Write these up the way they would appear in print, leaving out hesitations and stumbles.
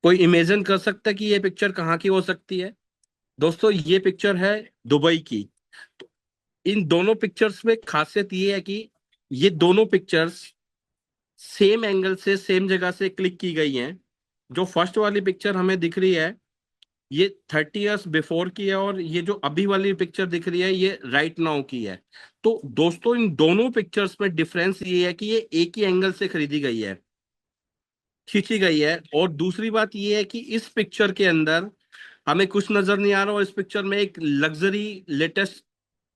कोई इमेजिन कर सकता है कि ये पिक्चर कहाँ की हो सकती है? दोस्तों, ये पिक्चर है दुबई की। तो इन दोनों पिक्चर्स में खासियत ये है कि ये दोनों पिक्चर्स सेम एंगल से सेम जगह से क्लिक की गई हैं। जो फर्स्ट वाली पिक्चर हमें दिख रही है, ये 30 इयर्स बिफोर की है, और ये जो अभी वाली पिक्चर दिख रही है ये राइट नाउ की है। तो दोस्तों, इन दोनों पिक्चर्स में डिफरेंस ये है कि ये एक ही एंगल से खरीदी गई है, खींची गई है। और दूसरी बात ये है कि इस पिक्चर के अंदर हमें कुछ नजर नहीं आ रहा, और इस पिक्चर में एक लग्जरी लेटेस्ट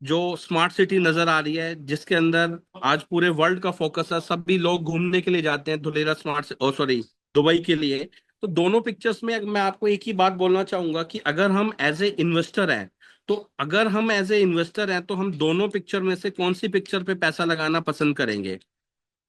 जो स्मार्ट सिटी नजर आ रही है, जिसके अंदर आज पूरे वर्ल्ड का फोकस है। सभी लोग घूमने के लिए जाते हैं धुलेरा स्मार्ट, ओ सॉरी, दुबई के लिए। तो दोनों पिक्चर्स में मैं आपको एक ही बात बोलना चाहूंगा कि अगर हम एज ए इन्वेस्टर हैं, तो अगर हम एज ए इन्वेस्टर हैं तो हम दोनों पिक्चर में से कौन सी पिक्चर पे पैसा लगाना पसंद करेंगे?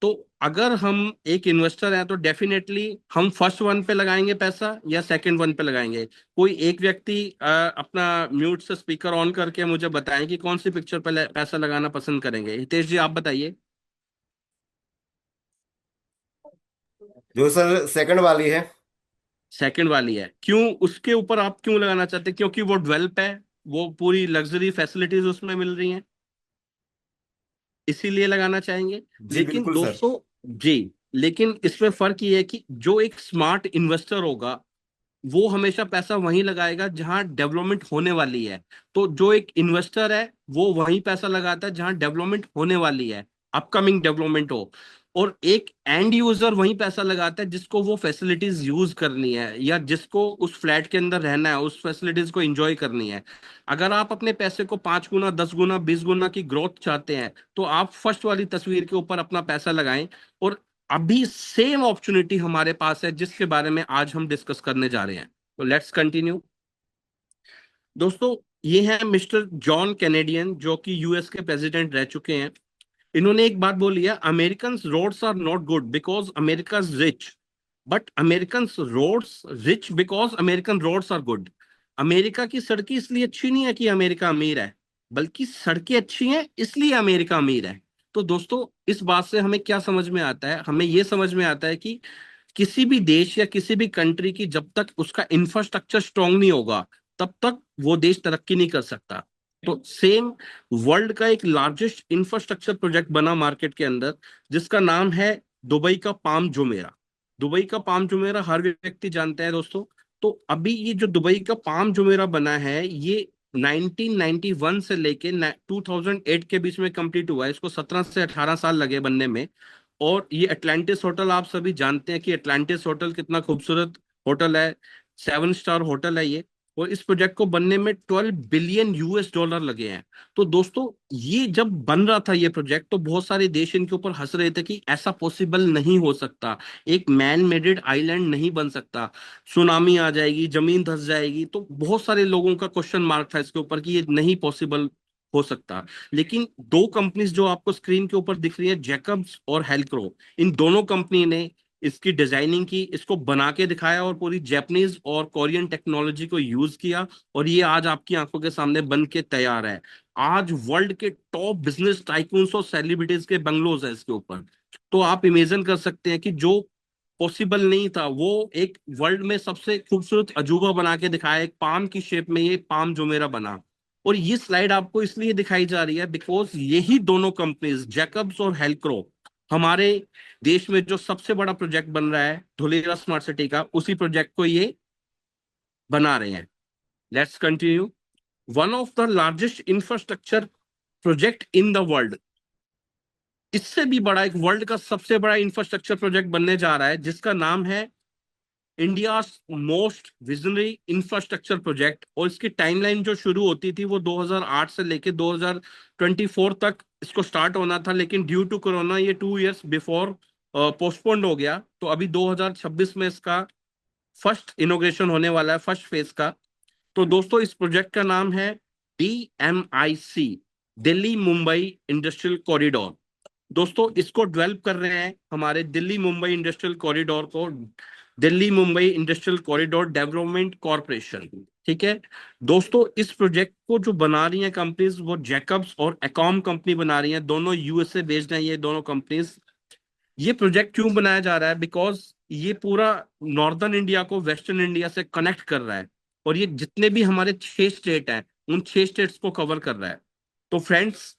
तो अगर हम एक इन्वेस्टर हैं तो डेफिनेटली हम फर्स्ट वन पे लगाएंगे पैसा या सेकंड वन पे लगाएंगे। कोई एक व्यक्ति अपना म्यूट से स्पीकर ऑन करके मुझे बताएं कि कौन सी पिक्चर पे पैसा लगाना पसंद करेंगे। हितेश जी, आप बताइए। जो सर सेकंड वाली है। सेकंड वाली है, क्यों? उसके ऊपर आप क्यों लगाना चाहते हैं? क्योंकि वो डेवलप है, वो पूरी लग्जरी फैसिलिटीज उसमें मिल रही हैं, इसीलिए लगाना चाहेंगे। जी लेकिन बिल्कुल सर। दोस्तों, जी, लेकिन इसमें फर्क ये है कि जो एक स्मार्ट इन्वेस्टर होगा वो हमेशा पैसा वहीं लगाएगा जहां डेवलपमेंट होने वाली है। तो जो एक इन्वेस्टर है वो वहीं पैसा लगाता है जहां डेवलपमेंट होने वाली है, अपकमिंग डेवलपमेंट हो। और एक एंड यूजर वहीं पैसा लगाता है जिसको वो फैसिलिटीज यूज करनी है, या जिसको उस फ्लैट के अंदर रहना है, उस फैसिलिटीज को एंजॉय करनी है। अगर आप अपने पैसे को 5 गुना, 10 गुना, 20 गुना की ग्रोथ चाहते हैं, तो आप फर्स्ट वाली तस्वीर के ऊपर अपना पैसा लगाएं। और अभी सेम अपॉर्चुनिटी हमारे पास है जिसके बारे में आज हम डिस्कस करने जा रहे हैं। तो लेट्स कंटिन्यू। दोस्तों, ये है मिस्टर जॉन कैनेडियन, जो कि यूएस के प्रेसिडेंट रह चुके हैं। इन्होंने एक बात बोली है, American roads are not good because America is rich, but American roads rich because American roads are good. America की सड़कें इसलिए अच्छी नहीं है कि अमेरिका अमीर है, बल्कि सड़कें अच्छी हैं इसलिए अमेरिका अमीर है। तो दोस्तों, इस बात से हमें क्या समझ में आता है? हमें यह समझ में आता है कि किसी भी देश या किसी भी कंट्री की जब तक उसका इंफ्रास्ट्रक्चर स्ट्रांग नहीं होगा, तब तक वो देश तरक्की नहीं कर सकता। तो सेम वर्ल्ड का एक लार्जेस्ट इंफ्रास्ट्रक्चर प्रोजेक्ट बना मार्केट के अंदर, जिसका नाम है दुबई का पाम जुमेरा। दुबई का पाम जुमेरा हर व्यक्ति जानता है दोस्तों। तो अभी ये जो दुबई का पाम जुमेरा बना है, ये 1991 से लेके 2008 के बीच में कंप्लीट हुआ है। इसको 17 से 18 साल लगे बनने में। और ये अटलांटिस होटल, आप सभी जानते हैं कि अटलांटिस होटल कितना खूबसूरत होटल है, 7 स्टार होटल है ये। और इस प्रोजेक्ट को बनने में 12 बिलियन US डॉलर लगे हैं। तो दोस्तों, ये जब बन रहा था ये प्रोजेक्ट, तो बहुत सारे देश इनके ऊपर हंस रहे थे कि ऐसा पॉसिबल नहीं हो सकता, एक मैन मेडेड आइलैंड नहीं बन सकता, सुनामी आ जाएगी, जमीन धंस जाएगी। तो बहुत सारे लोगों का क्वेश्चन मार्क था इसके ऊपर कि ये नहीं पॉसिबल हो सकता। लेकिन दो कंपनीज जो आपको स्क्रीन के ऊपर दिख रही है, जैकब्स और हेल्क्रो, इन दोनों कंपनी ने इसकी डिजाइनिंग की, इसको बना के दिखाया, और पूरी जापानीज और कोरियन टेक्नोलॉजी को यूज किया। और ये आज आपकी आंखों के सामने बन के तैयार है। आज वर्ल्ड के टॉप बिजनेस टाइकून्स और सेलिब्रिटीज के बंगलोज है इसके ऊपर। तो आप इमेजिन कर सकते हैं कि जो पॉसिबल नहीं था, वो एक वर्ल्ड में सबसे खूबसूरत अजूबा बना के दिखाया। एक पाम की शेप में ये पाम जुमेरा बना। और ये स्लाइड आपको इसलिए दिखाई जा रही है बिकॉज यही दोनों कंपनीज, जैकब्स और हेल्क्रो, हमारे देश में जो सबसे बड़ा प्रोजेक्ट बन रहा है धुलेरा स्मार्ट सिटी का, उसी प्रोजेक्ट को ये बना रहे हैं। Let's continue. One of the largest infrastructure project in the world, इससे भी बड़ा एक वर्ल्ड का सबसे बड़ा इंफ्रास्ट्रक्चर प्रोजेक्ट बनने जा रहा है, जिसका नाम है India most visionary infrastructure project. और इसकी टाइमलाइन जो शुरू होती थी वो 2008 से लेके 2024 तक इसको स्टार्ट होना था, लेकिन ड्यू टू कोरोना ये 2 इयर्स बिफोर पोस्टपोन्ड हो गया। तो अभी 2026 में इसका फर्स्ट इनोग्रेशन होने वाला है, फर्स्ट फेज का। तो दोस्तों, इस प्रोजेक्ट का नाम है DMIC, Delhi Mumbai industrial corridor. दोस्तों, इसको डेवलप कर रहे हैं हमारे दिल्ली मुंबई इंडस्ट्रियल कॉरिडोर को, Delhi Mumbai industrial corridor development corporation. ठीक है दोस्तों, इस प्रोजेक्ट को जो बना रही हैं कंपनीज, वो जैकब्स और एकॉम कंपनी बना रही हैं। दोनों USA बेस्ड हैं ये दोनों कंपनीज। ये प्रोजेक्ट क्यों बनाया जा रहा है? बिकॉज ये पूरा नॉर्दर्न इंडिया को वेस्टर्न इंडिया से कनेक्ट कर रहा है, और ये जितने भी हमारे 6 स्टेट हैं उन 6 स्टेट्स को कवर कर रहा है। तो friends,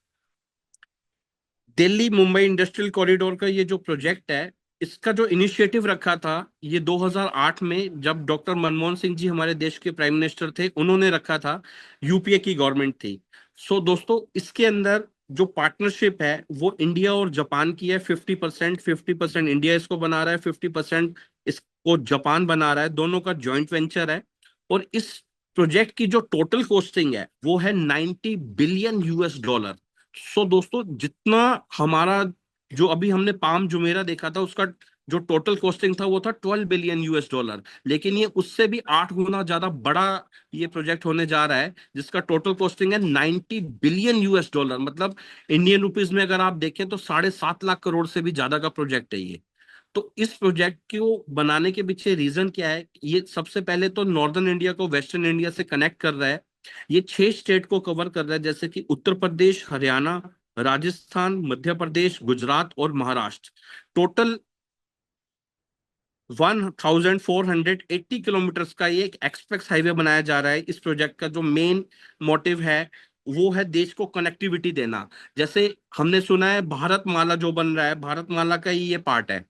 Delhi Mumbai industrial corridor का ये जो प्रोजेक्ट है, इसका जो इनिशिएटिव रखा था ये 2008 में, जब डॉक्टर मनमोहन सिंह जी हमारे देश के प्राइम मिनिस्टर थे, उन्होंने रखा था। यूपीए की गवर्नमेंट थी। सो दोस्तों, इसके अंदर जो पार्टनरशिप है वो इंडिया और जापान की है। 50% इंडिया इसको बना रहा है, 50% इसको जापान बना रहा है। दोनों का जॉइंट वेंचर है। और इस प्रोजेक्ट की जो टोटल कॉस्टिंग है वो है 90 बिलियन US डॉलर। सो दोस्तों, जितना हमारा, जो अभी हमने पाम जुमेरा देखा था, उसका जो टोटल कॉस्टिंग था वो था 12 बिलियन US डॉलर, लेकिन ये उससे भी 8 गुना ज्यादा बड़ा ये प्रोजेक्ट होने जा रहा है, जिसका टोटल कॉस्टिंग है 90 बिलियन US डॉलर। मतलब इंडियन रुपीज में अगर आप देखें तो 7.5 लाख करोड़ से भी ज्यादा का प्रोजेक्ट है ये। तो इस प्रोजेक्ट को बनाने के पीछे रीजन क्या है? ये सबसे पहले तो नॉर्दर्न इंडिया को वेस्टर्न इंडिया से कनेक्ट कर रहा है। ये 6 स्टेट को कवर कर रहा है, जैसे कि उत्तर प्रदेश, हरियाणा, राजस्थान, मध्य प्रदेश, गुजरात और महाराष्ट्र। टोटल 1480 किलोमीटर का ये एक एक्सप्रेस हाईवे बनाया जा रहा है। इस प्रोजेक्ट का जो मेन मोटिव है वो है देश को कनेक्टिविटी देना। जैसे हमने सुना है भारत माला जो बन रहा है, भारत माला का ही ये पार्ट है।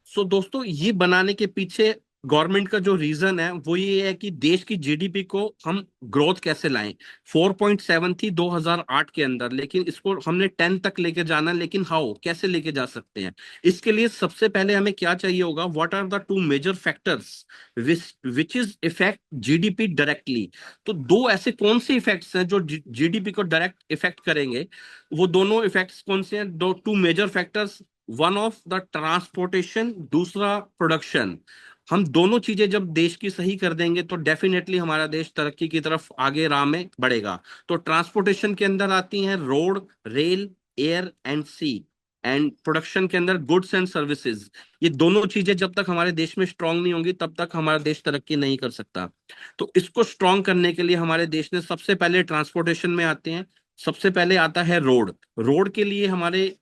सो दोस्तों, ये बनाने के पीछे गवर्नमेंट का जो रीजन है वो ये है कि देश की जीडीपी को हम ग्रोथ कैसे लाएं। 4.7 थी 2008 के अंदर, लेकिन इसको हमने 10 तक लेके जाना है। लेकिन हाउ, कैसे लेके जा सकते हैं? इसके लिए सबसे पहले हमें क्या चाहिए होगा? What are the two major factors which is effect GDP directly. तो दो ऐसे कौन से इफेक्ट्स हैं जो जीडीपी को डायरेक्ट इफेक्ट करेंगे? वो दोनों इफेक्ट्स कौन से हैं? दो two major factors, one of the transportation, दूसरा प्रोडक्शन। हम दोनों चीजें जब देश की सही कर देंगे तो डेफिनेटली हमारा देश तरक्की की तरफ आगे राह में बढ़ेगा। तो ट्रांसपोर्टेशन के अंदर आती हैं road, rail, air and sea. And production के अंदर गुड्स एंड सर्विसेज। ये दोनों चीजें जब तक हमारे देश में स्ट्रांग नहीं होंगी तब तक हमारा देश तरक्की नहीं कर सकता। तो इसको स्ट्रांग करने के लिए हमारे देश ने सबसे पहले ट्रांसपोर्टेशन में आते हैं। सबसे पहले आता है रोड। रोड के लिए हमारे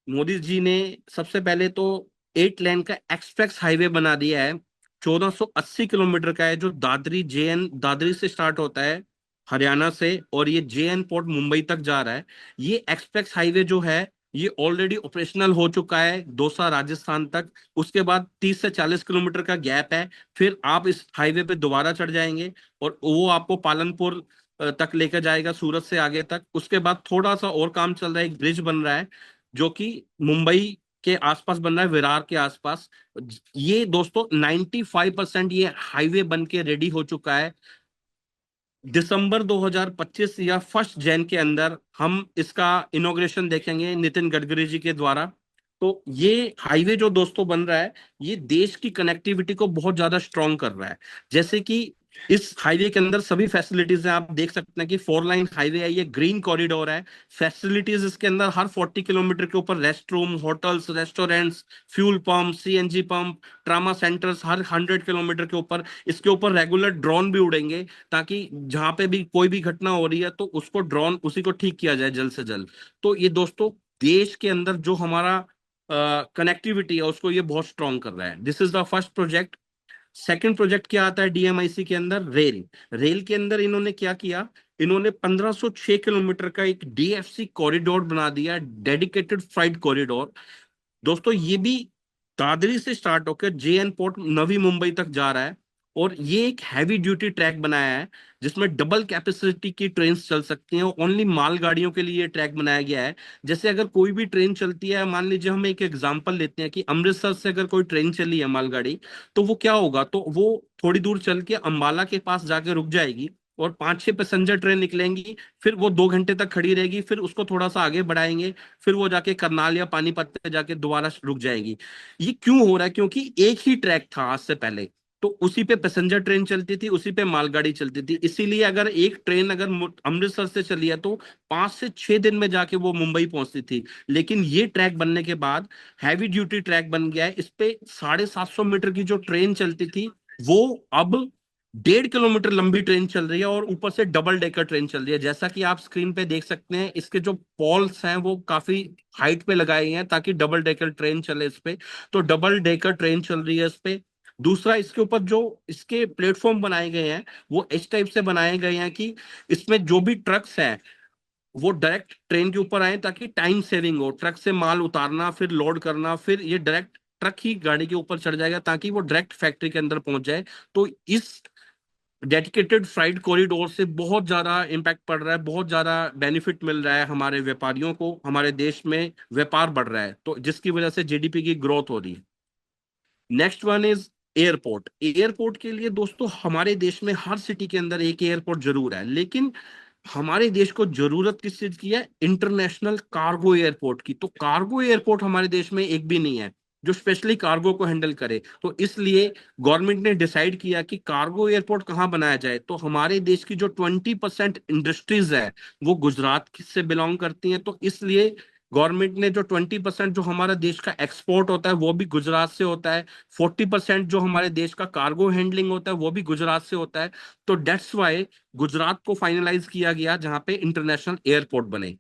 मोदी जी ने सबसे पहले तो 8 लेन का एक्सप्रेस हाईवे बना दिया है। 1480 किलोमीटर का है, जो दादरी से स्टार्ट होता है हरियाणा से, और ये JN पोर्ट मुंबई तक जा रहा है। ये एक्सप्रेस हाईवे जो है ये ऑलरेडी ऑपरेशनल हो चुका है दौसा राजस्थान तक। उसके बाद 30 से 40 किलोमीटर का गैप है। फिर आप इस हाईवे पे दोबारा चढ़ जाएंगे और वो आपको पालनपुर तक लेकर जाएगा, सूरत से आगे तक। उसके बाद थोड़ा सा और काम चल रहा है, एक ब्रिज बन रहा है जो कि मुंबई के आसपास बन रहा है, विरार के आसपास। ये दोस्तों 95% ये हाईवे बन के रेडी हो चुका है। दिसंबर 2025 या 1 जैन के अंदर हम इसका इनॉग्रेशन देखेंगे नितिन गडकरी जी के द्वारा। तो ये हाईवे जो दोस्तों बन रहा है ये देश की कनेक्टिविटी को बहुत ज्यादा स्ट्रॉन्ग कर रहा है। जैसे कि इस हाईवे के अंदर सभी फैसिलिटीज हैं। आप देख सकते हैं कि 4 लाइन हाईवे है, ये ग्रीन कॉरिडोर है। फैसिलिटीज इसके अंदर हर 40 किलोमीटर के ऊपर rest room, hotels, restaurants, fuel pump, CNG pump, trauma centres हर 100 किलोमीटर के ऊपर। इसके ऊपर रेगुलर ड्रोन भी उड़ेंगे, ताकि जहां पे भी कोई भी घटना हो रही है तो उसको ड्रोन उसी को ठीक किया जाए जल्द से जल्द। तो ये दोस्तों देश के अंदर जो हमारा कनेक्टिविटी है उसको ये बहुत स्ट्रॉन्ग कर रहा है। This is the first project. Second project क्या आता है DMIC के अंदर? रेल। रेल के अंदर इन्होंने क्या किया? इन्होंने 1506 किलोमीटर का एक DFC कॉरिडोर बना दिया, डेडिकेटेड फ्राइट कॉरिडोर। दोस्तों ये भी दादरी से स्टार्ट होकर JN पोर्ट नवी मुंबई तक जा रहा है। और ये एक हैवी ड्यूटी ट्रैक बनाया है जिसमें डबल कैपेसिटी की ट्रेन चल सकती हैं। ओनली मालगाड़ियों के लिए ये ट्रैक बनाया गया है। जैसे अगर कोई भी ट्रेन चलती है, मान लीजिए हम एक एग्जांपल लेते हैं कि अमृतसर से अगर कोई ट्रेन चली है मालगाड़ी, तो वो क्या होगा? तो वो थोड़ी दूर चल के अंबाला के पास जाके रुक जाएगी और 5-6 पैसेंजर ट्रेन निकलेंगी। फिर वो 2 घंटे तक खड़ी रहेगी, फिर उसको थोड़ा सा आगे बढ़ाएंगे, फिर वो जाके करनाल या पानीपत पे जाके दोबारा रुक जाएगी। ये क्यों हो रहा है? क्योंकि एक ही ट्रैक था आज से पहले, तो उसी पे पैसेंजर ट्रेन चलती थी, उसी पे मालगाड़ी चलती थी। इसीलिए अगर एक ट्रेन अगर अमृतसर से चली है तो 5 से 6 दिन में जाके वो मुंबई पहुंचती थी। लेकिन ये ट्रैक बनने के बाद हैवी ड्यूटी ट्रैक बन गया है। इस पे 750 मीटर की जो ट्रेन चलती थी वो अब 1.5 किलोमीटर लंबी ट्रेन चल रही है और ऊपर से डबल डेकर ट्रेन चल रही है। जैसा कि आप स्क्रीन पे देख सकते हैं, इसके जो पॉल्स हैं वो काफी हाइट पे लगाए हैं ताकि डबल डेकर ट्रेन चले इस पे। तो डबल डेकर ट्रेन चल रही है इस पे। दूसरा, इसके ऊपर जो इसके प्लेटफॉर्म बनाए गए हैं वो इस टाइप से बनाए गए हैं कि इसमें जो भी ट्रक्स हैं वो डायरेक्ट ट्रेन के ऊपर आए, ताकि टाइम सेविंग हो। ट्रक से माल उतारना, फिर लोड करना, फिर ये डायरेक्ट ट्रक ही गाड़ी के ऊपर चढ़ जाएगा ताकि वो डायरेक्ट फैक्ट्री के अंदर पहुंच जाए। तो इस डेडिकेटेड फ्राइट कॉरिडोर से बहुत ज्यादा इम्पैक्ट पड़ रहा है, बहुत ज्यादा बेनिफिट मिल रहा है हमारे व्यापारियों को, हमारे देश में व्यापार बढ़ रहा है, तो जिसकी वजह से जीडीपी की ग्रोथ हो रही है। Next one is airport. Airport के लिए दोस्तों हमारे देश में हर सिटी के अंदर एक एयरपोर्ट जरूर है, लेकिन हमारे देश को जरूरत किस चीज की है? इंटरनेशनल कार्गो एयरपोर्ट की। तो कार्गो एयरपोर्ट हमारे देश में एक भी नहीं है जो स्पेशली कार्गो को हैंडल करे। तो इसलिए गवर्नमेंट ने डिसाइड किया कि कार्गो एयरपोर्ट कहाँ बनाया जाए। तो हमारे देश की जो 20% इंडस्ट्रीज है वो गुजरात से बिलोंग करती हैं। तो इसलिए गवर्नमेंट ने जो 20% जो हमारा देश का एक्सपोर्ट होता है वो भी गुजरात से होता है, 40% जो हमारे देश का कार्गो हैंडलिंग होता है वो भी गुजरात से होता है। तो डेट्स वाई गुजरात को फाइनलाइज किया गया जहां पे इंटरनेशनल एयरपोर्ट बने।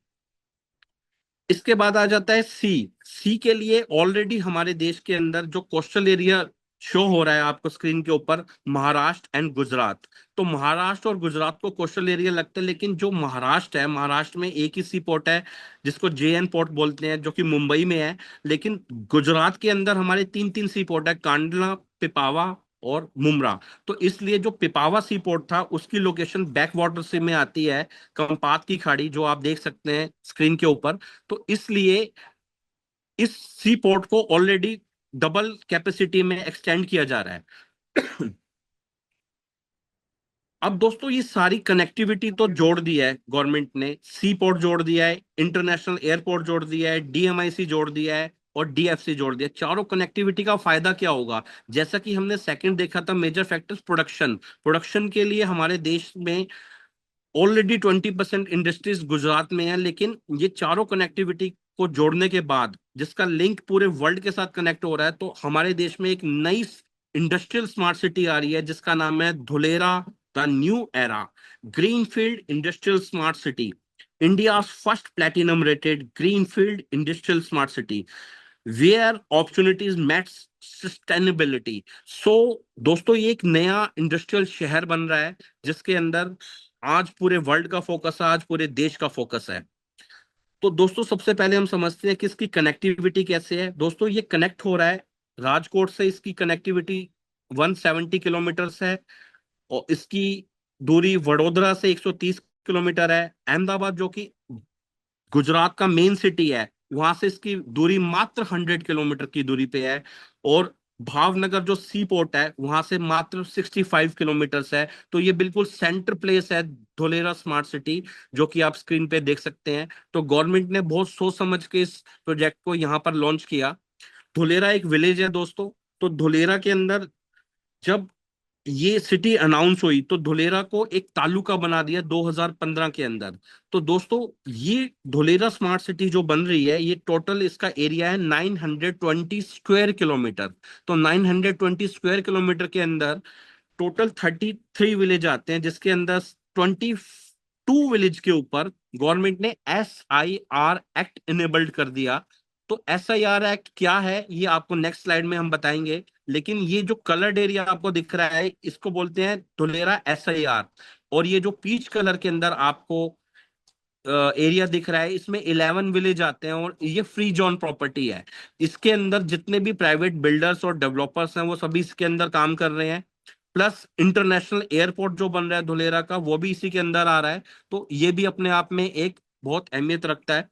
इसके बाद आ जाता है सी। सी के लिए ऑलरेडी हमारे देश के अंदर जो कोस्टल एरिया शो हो रहा है आपको स्क्रीन के ऊपर, महाराष्ट्र एंड गुजरात। तो महाराष्ट्र और गुजरात को कोस्टल एरिया लगता है, लेकिन जो महाराष्ट्र है, महाराष्ट्र में एक ही सी पोर्ट है जिसको जेएन पोर्ट बोलते हैं, जो कि मुंबई में है। लेकिन गुजरात के अंदर हमारे तीन तीन सी पोर्ट है, कांडला, पिपावा और मुमरा। तो इसलिए जो पिपावा सी पोर्ट था उसकी लोकेशन बैक वाटर से में आती है, कंपात की खाड़ी जो आप देख सकते हैं स्क्रीन के ऊपर। तो इसलिए इस सी पोर्ट को ऑलरेडी डबल कैपेसिटी में एक्सटेंड किया जा रहा है। अब दोस्तों ये सारी कनेक्टिविटी तो जोड़ दी है गवर्नमेंट ने, सी पोर्ट जोड़ दिया है, इंटरनेशनल एयरपोर्ट जोड़ दिया है, डीएमआईसी जोड़ दिया है और डीएफसी जोड़ दिया। चारों कनेक्टिविटी का फायदा क्या होगा? जैसा कि हमने सेकंड देखा था, मेजर फैक्टर्स प्रोडक्शन। प्रोडक्शन के लिए हमारे देश में ऑलरेडी 20% इंडस्ट्रीज गुजरात में है, लेकिन ये चारों कनेक्टिविटी को जोड़ने के बाद जिसका लिंक पूरे वर्ल्ड के साथ कनेक्ट हो रहा है, तो हमारे देश में एक नई इंडस्ट्रियल स्मार्ट सिटी आ रही है जिसका नाम है Dholera, the new era greenfield industrial smart city, India first platinum rated greenfield industrial smart city where opportunities meets sustainability. So दोस्तों ये एक नया इंडस्ट्रियल शहर बन रहा है जिसके अंदर आज पूरे वर्ल्ड का फोकस है, आज पूरे देश का फोकस है। तो दोस्तों सबसे पहले हम समझते हैं कि इसकी कनेक्टिविटी कैसे है। दोस्तों ये कनेक्ट हो रहा है राजकोट से, इसकी कनेक्टिविटी 170 किलोमीटर है। और इसकी दूरी वडोदरा से 130 किलोमीटर है। अहमदाबाद जो कि गुजरात का मेन सिटी है, वहां से इसकी दूरी मात्र 100 किलोमीटर की दूरी पे है। और भावनगर जो सी पोर्ट है वहां से मात्र 65 किलोमीटर है। तो ये बिल्कुल सेंटर प्लेस है धोलेरा स्मार्ट सिटी, जो कि आप स्क्रीन पे देख सकते हैं। तो गवर्नमेंट ने बहुत सोच समझ के इस प्रोजेक्ट को यहाँ पर लॉन्च किया। धुलेरा एक विलेज है दोस्तों। तो धुलेरा के अंदर जब ये सिटी अनाउंस हुई तो धुलेरा को एक तालुका बना दिया 2015 के अंदर। तो दोस्तों ये धुलेरा स्मार्ट सिटी जो बन रही है, ये टोटल इसका एरिया है 920 स्क्वायर किलोमीटर। तो 920 स्क्वायर किलोमीटर के अंदर टोटल 33 विलेज आते हैं, जिसके अंदर 22 विलेज के ऊपर गवर्नमेंट ने SIR एक्ट इनेबल्ड कर दिया। तो SIR एक्ट क्या है ये आपको नेक्स्ट स्लाइड में हम बताएंगे। लेकिन ये जो कलर्ड एरिया आपको दिख रहा है इसको बोलते हैं धुलेरा SIR। और ये जो पीच कलर के अंदर आपको एरिया दिख रहा है, इसमें 11 विलेज आते हैं और ये फ्री जोन प्रॉपर्टी है। इसके अंदर जितने भी प्राइवेट बिल्डर्स और डेवलपर्स हैं वो सभी इसके अंदर काम कर रहे हैं। प्लस इंटरनेशनल एयरपोर्ट जो बन रहा है धुलेरा का वो भी इसी के अंदर आ रहा है। तो ये भी अपने आप में एक बहुत अहमियत रखता है।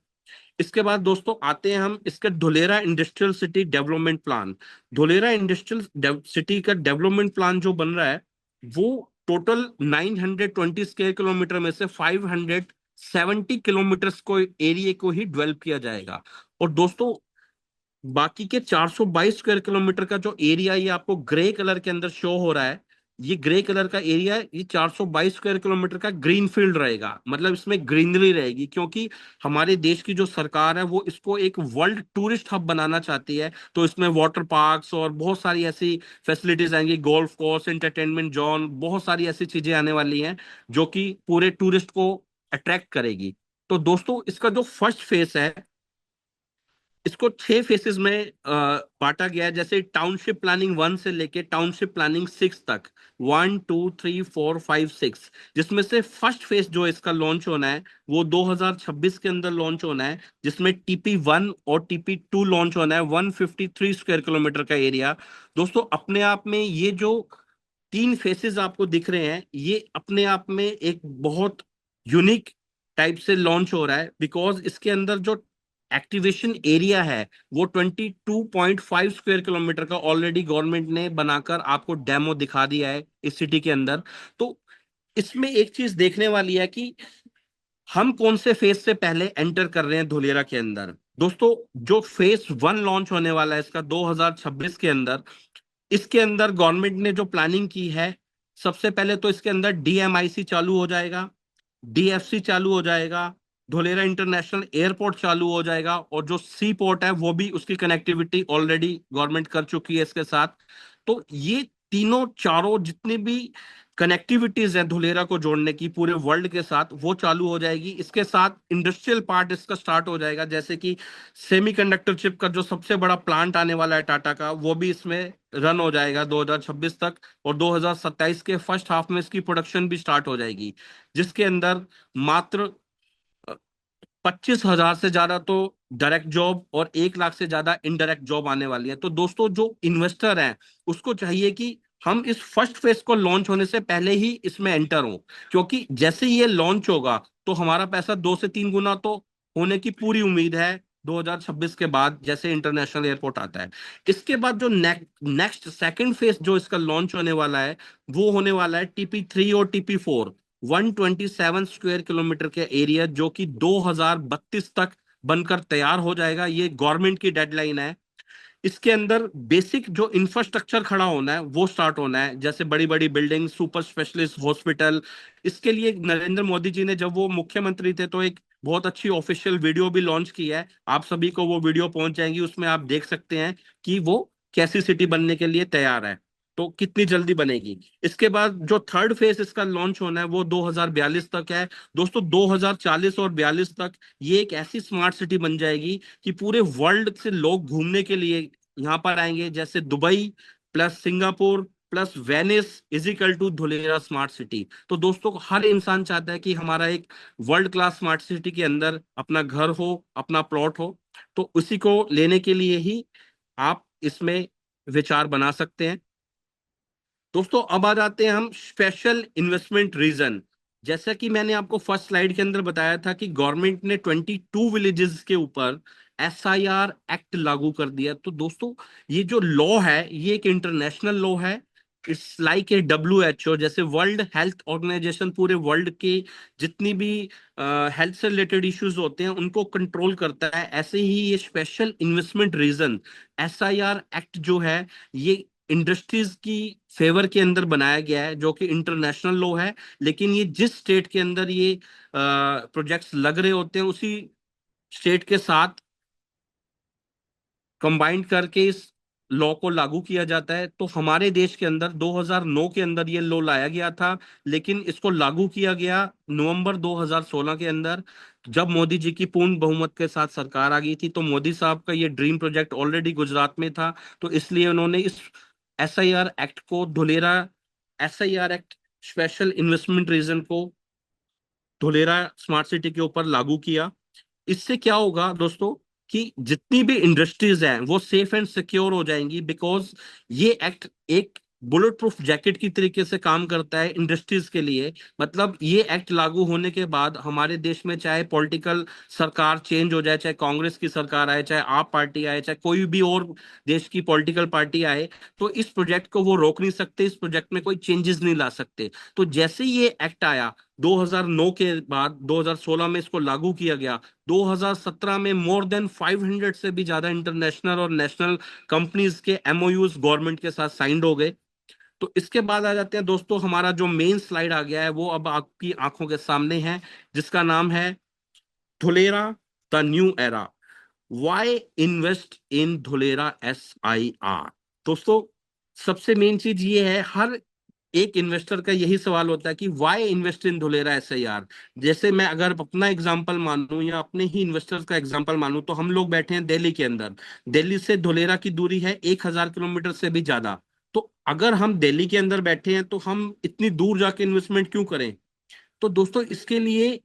इसके बाद दोस्तों आते हैं हम इसके Dholera industrial city development plan. Dholera industrial city का डेवलपमेंट प्लान जो बन रहा है वो टोटल 920 स्क्वायर किलोमीटर में से 570 किलोमीटर को एरिया को ही डेवलप किया जाएगा। और दोस्तों बाकी के 422 स्क्वायर किलोमीटर का जो एरिया ये आपको ग्रे कलर के अंदर शो हो रहा है, ये ग्रे कलर का एरिया, ये 422 स्क्वायर किलोमीटर का ग्रीन फील्ड रहेगा, मतलब इसमें ग्रीनरी रहेगी, क्योंकि हमारे देश की जो सरकार है वो इसको एक वर्ल्ड टूरिस्ट हब बनाना चाहती है। तो इसमें वाटर पार्क्स और बहुत सारी ऐसी फैसिलिटीज आएंगी, गोल्फ कोर्स, एंटरटेनमेंट जोन, बहुत सारी ऐसी चीजें आने वाली हैं जो कि पूरे टूरिस्ट को अट्रैक्ट करेगी। तो दोस्तों इसका जो फर्स्ट फेस है, इसको 6 फेसेस में बांटा गया है, जैसे टाउनशिप प्लानिंग 1 से लेके टाउनशिप प्लानिंग 6 तक, 1 2 3 4 5 6, जिसमें से फर्स्ट फेज जो इसका लॉन्च होना है वो 2026 के अंदर लॉन्च होना है, जिसमें TP1 और TP2 लॉन्च होना है, 153 स्क्वायर किलोमीटर का एरिया। दोस्तों अपने आप में ये जो 3 फेसेस आपको दिख रहे हैं, ये अपने आप में एक बहुत यूनिक टाइप से लॉन्च हो रहा है, बिकॉज इसके अंदर जो एक्टिवेशन एरिया है वो 22.5 स्क्वायर किलोमीटर का ऑलरेडी गवर्नमेंट ने बनाकर आपको डेमो दिखा दिया है इस सिटी के अंदर। तो इसमें एक चीज देखने वाली है कि हम कौन से फेज से पहले एंटर कर रहे हैं धुलेरा के अंदर। दोस्तों जो फेज 1 लॉन्च होने वाला है इसका 2026 के अंदर, इसके अंदर गवर्नमेंट ने जो प्लानिंग की है, सबसे पहले तो इसके अंदर DMIC चालू हो जाएगा, DFC चालू हो जाएगा, धोलेरा इंटरनेशनल एयरपोर्ट चालू हो जाएगा, और जो सी पोर्ट है वो भी उसकी कनेक्टिविटी ऑलरेडी गवर्नमेंट कर चुकी है इसके साथ। तो ये तीनों चारों जितनी भी कनेक्टिविटीज है धुलेरा को जोड़ने की पूरे वर्ल्ड के साथ, वो चालू हो जाएगी। इसके साथ इंडस्ट्रियल पार्ट इसका स्टार्ट हो जाएगा, जैसे कि सेमीकंडक्टर चिप का जो सबसे बड़ा प्लांट आने वाला है टाटा का, वो भी इसमें रन हो जाएगा 2026 तक, और 2027 के फर्स्ट हाफ में इसकी प्रोडक्शन भी स्टार्ट हो जाएगी, जिसके अंदर मात्र 25,000 से ज्यादा तो डायरेक्ट जॉब और 1 लाख से ज्यादा इनडायरेक्ट जॉब आने वाली है। तो दोस्तों जो इन्वेस्टर हैं उसको चाहिए कि हम इस फर्स्ट फेज को लॉन्च होने से पहले ही इसमें एंटर हों, क्योंकि जैसे ही ये लॉन्च होगा तो हमारा पैसा 2 से 3 गुना तो होने की पूरी उम्मीद है 2026 के बाद, जैसे इंटरनेशनल एयरपोर्ट आता है। इसके बाद जो नेक्स्ट सेकंड फेज जो इसका लॉन्च होने वाला है, वो होने वाला है TP3 और TP4, 127 स्क्वायर किलोमीटर के एरिया, जो कि 2032 तक बनकर तैयार हो जाएगा। ये गवर्नमेंट की डेडलाइन है। इसके अंदर बेसिक जो इंफ्रास्ट्रक्चर खड़ा होना है वो स्टार्ट होना है, जैसे बड़ी बड़ी बिल्डिंग, सुपर स्पेशलिस्ट हॉस्पिटल। इसके लिए नरेंद्र मोदी जी ने जब वो मुख्यमंत्री थे तो एक बहुत अच्छी ऑफिशियल वीडियो भी लॉन्च की है, आप सभी को वो वीडियो पहुंच जाएंगी, उसमें आप देख सकते हैं कि वो कैसी सिटी बनने के लिए तैयार है, तो कितनी जल्दी बनेगी। इसके बाद जो थर्ड फेज इसका लॉन्च होना है वो 2042 तक है। दोस्तों 2040 और 42 तक ये एक ऐसी स्मार्ट सिटी बन जाएगी कि पूरे वर्ल्ड से लोग घूमने के लिए यहाँ पर आएंगे, जैसे Dubai plus Singapore plus Venice equal to Dholera smart city. तो दोस्तों हर इंसान चाहता है कि हमारा एक वर्ल्ड क्लास स्मार्ट सिटी के अंदर अपना घर हो, अपना प्लॉट हो। तो उसी को लेने के लिए ही आप इसमें विचार बना सकते हैं। दोस्तों अब आ जाते हैं हम स्पेशल इन्वेस्टमेंट रीजन। जैसा कि मैंने आपको फर्स्ट स्लाइड के अंदर बताया था कि गवर्नमेंट ने 22 विलेजेस के ऊपर SIR एक्ट लागू कर दिया। तो दोस्तों ये जो लॉ है ये एक इंटरनेशनल लॉ है। इट्स लाइक ए WHO, जैसे वर्ल्ड हेल्थ ऑर्गेनाइजेशन पूरे वर्ल्ड के जितनी भी हेल्थ से रिलेटेड इश्यूज होते हैं उनको कंट्रोल करता है, ऐसे ही ये special investment region SIR act जो है ये इंडस्ट्रीज की फेवर के अंदर बनाया गया है, जो कि इंटरनेशनल लॉ है। लेकिन ये जिस स्टेट के अंदर ये प्रोजेक्ट्स लग रहे होते हैं उसी स्टेट के साथ कंबाइंड करके इस लॉ को लागू किया जाता है। तो हमारे देश के अंदर 2009 के अंदर ये लॉ लाया गया था, लेकिन इसको लागू किया गया नवंबर 2016 के अंदर, जब मोदी जी की पूर्ण बहुमत के साथ सरकार आ गई थी। तो मोदी साहब का ये ड्रीम प्रोजेक्ट ऑलरेडी गुजरात में था, तो इसलिए उन्होंने इस SIR एक्ट को Dholera SIR act special investment region को धुलेरा स्मार्ट सिटी के ऊपर लागू किया। इससे क्या होगा दोस्तों कि जितनी भी इंडस्ट्रीज हैं वो सेफ एंड सिक्योर हो जाएंगी, बिकॉज ये एक्ट एक बुलेट प्रूफ जैकेट की तरीके से काम करता है इंडस्ट्रीज के लिए। मतलब ये एक्ट लागू होने के बाद हमारे देश में चाहे पॉलिटिकल सरकार चेंज हो जाए, चाहे कांग्रेस की सरकार आए, चाहे आप पार्टी आए, चाहे कोई भी और देश की पॉलिटिकल पार्टी आए, तो इस प्रोजेक्ट को वो रोक नहीं सकते, इस प्रोजेक्ट में कोई चेंजेस नहीं ला सकते। तो जैसे ही ये एक्ट आया 2009 के बाद 2016 में इसको लागू किया गया, 2017 में मोर देन 500 से भी ज्यादा इंटरनेशनल और नेशनल कंपनीज के MOUs गवर्नमेंट के साथ साइंड हो गए। तो इसके बाद आ जाते हैं दोस्तों, हमारा जो मेन स्लाइड आ गया है वो अब आपकी आंखों के सामने है, जिसका नाम है Dholera the new era, why invest in Dholera SIR। दोस्तों, सबसे मेन चीज ये है, हर एक इन्वेस्टर का यही सवाल होता है कि why invest in Dholera SIR। जैसे मैं अगर अपना एग्जांपल मानूं या अपने ही इन्वेस्टर्स का एग्जांपल मानूं, तो हम लोग बैठे हैं दिल्ली के अंदर। दिल्ली से धुलेरा की दूरी है 1,000 किलोमीटर से भी ज्यादा। तो अगर हम दिल्ली के अंदर बैठे हैं तो हम इतनी दूर जाके इन्वेस्टमेंट क्यों करें? तो दोस्तों, इसके लिए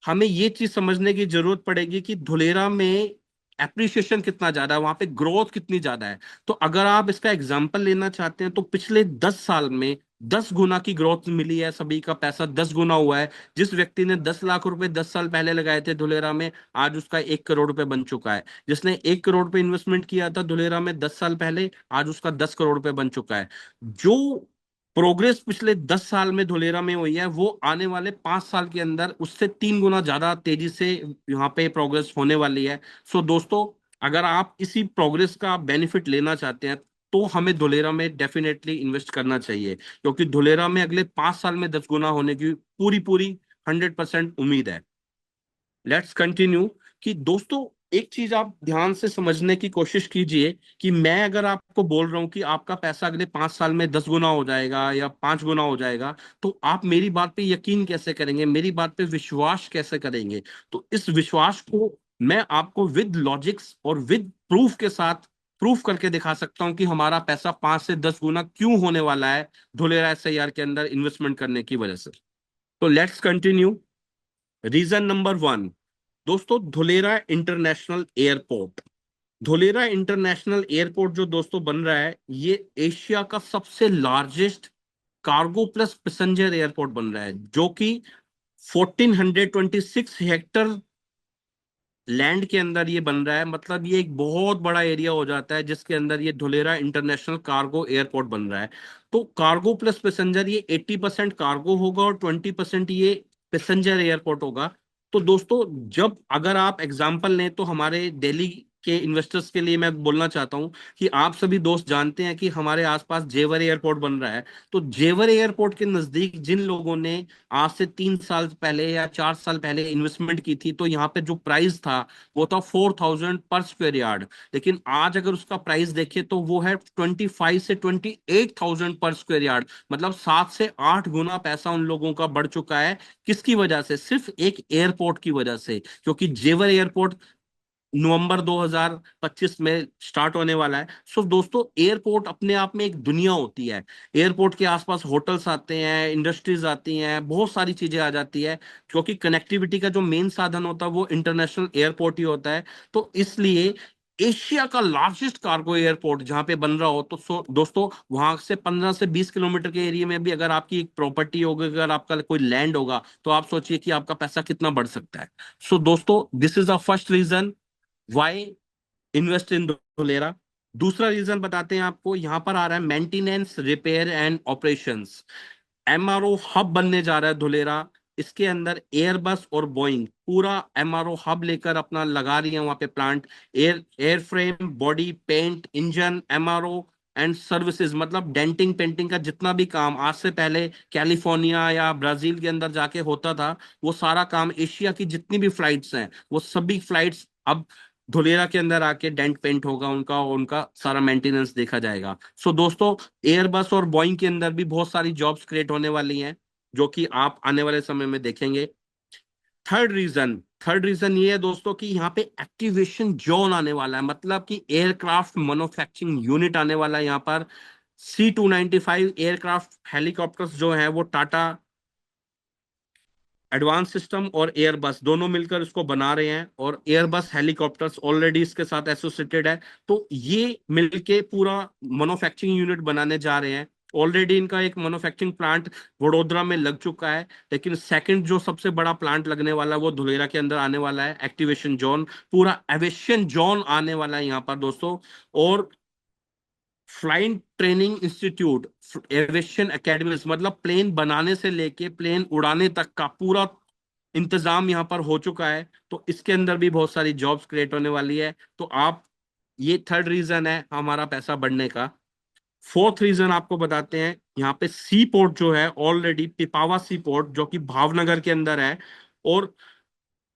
हमें ये चीज समझने की जरूरत पड़ेगी कि धुलेरा में एप्रिसिएशन कितना ज्यादा है, वहां पे ग्रोथ कितनी ज्यादा है। तो अगर आप इसका एग्जांपल लेना चाहते हैं, तो पिछले 10 साल में 10 गुना की ग्रोथ मिली है, सभी का पैसा 10 गुना हुआ है। जिस व्यक्ति ने 10 लाख रुपए 10 साल पहले लगाए थे धुलेरा में, आज उसका 1 करोड़ रुपए बन चुका है। जिसने 1 करोड़ रुपए इन्वेस्टमेंट किया था धुलेरा में 10 साल पहले, आज उसका 10 करोड़ रुपए बन चुका है। जो प्रोग्रेस पिछले 10 साल में धुलेरा में हुई है, वो आने वाले 5 साल के अंदर उससे 3 गुना ज्यादा तेजी से यहाँ पे प्रोग्रेस होने वाली है। सो दोस्तों, अगर आप इसी प्रोग्रेस का बेनिफिट लेना चाहते हैं, तो हमें धुलेरा में डेफिनेटली इन्वेस्ट करना चाहिए, क्योंकि धुलेरा में अगले 5 साल में 10 गुना होने की पूरी पूरी 100% उम्मीद है। Let's continue. कि दोस्तों, एक चीज आप ध्यान से समझने की कोशिश कीजिए कि मैं अगर आपको बोल रहा हूं कि आपका पैसा अगले 5 साल में 10 गुना हो जाएगा या 5 गुना हो जाएगा, तो आप मेरी बात पे यकीन कैसे करेंगे, मेरी बात पे विश्वास कैसे करेंगे? तो इस विश्वास को मैं आपको विद लॉजिक्स और विद प्रूफ के साथ प्रूफ करके दिखा सकता हूं कि हमारा पैसा 5 से 10 गुना क्यों होने वाला है धुलेरा SIR के अंदर इन्वेस्टमेंट करने की वजह से। तो लेट्स कंटिन्यू। रीजन नंबर 1, दोस्तों, Dholera international airport. Dholera international airport जो दोस्तों बन रहा है, ये एशिया का सबसे largest cargo plus passenger airport बन रहा है, जो कि 1426 हेक्टर लैंड के अंदर ये बन रहा है। मतलब ये एक बहुत बड़ा एरिया हो जाता है जिसके अंदर ये धुलेरा इंटरनेशनल कार्गो एयरपोर्ट बन रहा है। तो कार्गो प्लस पैसेंजर, ये 80% कार्गो होगा और 20% ये पैसेंजर एयरपोर्ट होगा। तो दोस्तों, जब अगर आप एग्जांपल लें, तो हमारे दिल्ली के इन्वेस्टर्स के लिए मैं बोलना चाहता हूं कि आप सभी दोस्त जानते हैं कि हमारे आसपास जेवर एयरपोर्ट बन रहा है। तो जेवर एयरपोर्ट के नजदीक जिन लोगों ने आज से 3 साल पहले या 4 साल पहले इन्वेस्टमेंट की थी, तो यहाँ पे जो प्राइस था वो था 4,000 पर स्क्वायर यार्ड। लेकिन आज अगर उसका प्राइस देखें तो वो है 25 से 28,000 पर स्क्वायर यार्ड। मतलब 7 से 8 गुना पैसा उन लोगों का बढ़ चुका है। किसकी वजह से? सिर्फ एक एयरपोर्ट की वजह से, क्योंकि जेवर एयरपोर्ट नवंबर 2025 में स्टार्ट होने वाला है। सो दोस्तों, एयरपोर्ट अपने आप में एक दुनिया होती है। एयरपोर्ट के आसपास होटल्स आते हैं, इंडस्ट्रीज आती हैं, बहुत सारी चीजें आ जाती है, क्योंकि कनेक्टिविटी का जो मेन साधन होता है वो इंटरनेशनल एयरपोर्ट ही होता है। तो इसलिए एशिया का लार्जेस्ट कार्गो एयरपोर्ट जहां पे बन रहा हो, तो दोस्तों, वहां से 15 से 20 किलोमीटर के एरिया में भी अगर आपकी एक प्रॉपर्टी होगी, अगर आपका कोई लैंड होगा, तो आप सोचिए कि आपका पैसा कितना बढ़ सकता है। सो दोस्तों, this is the first reason why invest in Dholera. दूसरा रीजन बताते हैं आपको, यहां पर आ रहा है maintenance, repair and operations. MRO hub बनने जा रहा है धुलेरा। इसके अंदर एयरबस और बोइंग पूरा MRO हब लेकर अपना लगा रही है वहां पे plant. Air frame, body, paint, engine, MRO and services, मतलब डेंटिंग पेंटिंग का जितना भी काम आज से पहले कैलिफोर्निया या ब्राजील के अंदर जाके होता था, वो सारा काम एशिया की जितनी भी फ्लाइट्स हैं, वो सभी फ्लाइट्स अब धुलेरा के अंदर आके डेंट पेंट होगा उनका, और उनका सारा मेंटेनेंस देखा जाएगा। सो दोस्तों, एयरबस और बोइंग के अंदर भी बहुत सारी जॉब्स क्रिएट होने वाली हैं, जो कि आप आने वाले समय में देखेंगे। थर्ड रीजन ये है दोस्तों कि यहाँ पे एक्टिवेशन जोन आने वाला है, मतलब कि एयरक्राफ्ट मैन्युफैक्चरिंग यूनिट आने वाला है यहाँ पर। C-295 एयरक्राफ्ट हेलीकॉप्टर्स जो है, वो टाटा एडवांस सिस्टम और एयरबस दोनों मिलकर इसको बना रहे हैं, और एयरबस हेलीकॉप्टर्स ऑलरेडी इसके साथ एसोसिएटेड है। तो ये मिलके पूरा मैन्युफैक्चरिंग यूनिट बनाने जा रहे हैं। ऑलरेडी इनका एक मैन्युफैक्चरिंग प्लांट वडोदरा में लग चुका है, लेकिन सेकंड जो सबसे बड़ा प्लांट लगने वाला है वो धुलेरा के अंदर आने वाला है। एक्टिवेशन जोन, पूरा एविएशन जोन आने वाला है यहाँ पर दोस्तों। और flying training institute, aviation academy, मतलब प्लेन बनाने से लेके प्लेन उड़ाने तक का पूरा इंतजाम यहाँ पर हो चुका है। तो इसके अंदर भी बहुत सारी जॉब्स क्रिएट होने वाली है। तो आप, ये थर्ड रीजन है हमारा पैसा बढ़ने का। फोर्थ रीजन आपको बताते हैं, यहाँ पे सी पोर्ट जो है ऑलरेडी, पिपावा सी पोर्ट जो कि भावनगर के अंदर है, और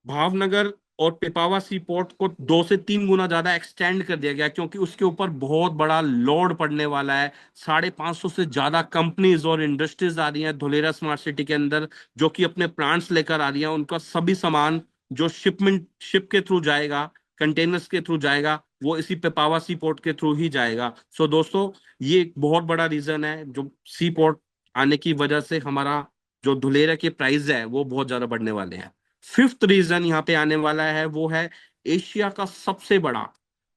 भावनगर और पिपावा सी पोर्ट को 2 से 3 गुना ज्यादा एक्सटेंड कर दिया गया, क्योंकि उसके ऊपर बहुत बड़ा लोड पड़ने वाला है। 550 से ज्यादा कंपनीज और इंडस्ट्रीज आ रही हैं धुलेरा स्मार्ट सिटी के अंदर, जो कि अपने प्लांट्स लेकर आ रही हैं। उनका सभी सामान जो शिप के थ्रू जाएगा, कंटेनर्स के थ्रू जाएगा, वो इसी पिपावा सी पोर्ट के थ्रू ही जाएगा। सो दोस्तों, ये एक बहुत बड़ा रीजन है, जो सी पोर्ट आने की वजह से हमारा जो धुलेरा के प्राइस है वो बहुत ज्यादा बढ़ने वाले हैं। फिफ्थ रीजन यहाँ पे आने वाला है, वो है एशिया का सबसे बड़ा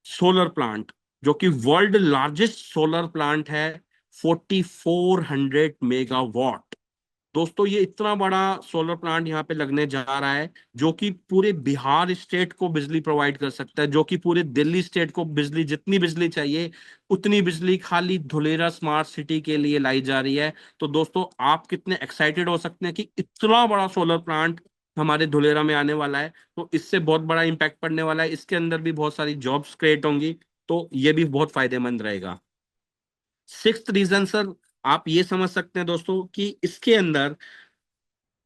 सोलर प्लांट, जो कि वर्ल्ड लार्जेस्ट सोलर प्लांट है, 4400 मेगावाट। दोस्तों, ये इतना बड़ा सोलर प्लांट यहाँ पे लगने जा रहा है, जो कि पूरे बिहार स्टेट को बिजली प्रोवाइड कर सकता है, जो कि पूरे दिल्ली स्टेट को बिजली, जितनी बिजली चाहिए उतनी बिजली खाली धुलेरा स्मार्ट सिटी के लिए लाई जा रही है। तो दोस्तों, आप कितने एक्साइटेड हो सकते हैं कि इतना बड़ा सोलर प्लांट हमारे धुलेरा में आने वाला है। तो इससे बहुत बड़ा इम्पैक्ट पड़ने वाला है, इसके अंदर भी बहुत सारी जॉब्स क्रिएट होंगी, तो ये भी बहुत फायदेमंद रहेगा। सिक्स्थ रीजन सर, आप ये समझ सकते हैं दोस्तों कि इसके अंदर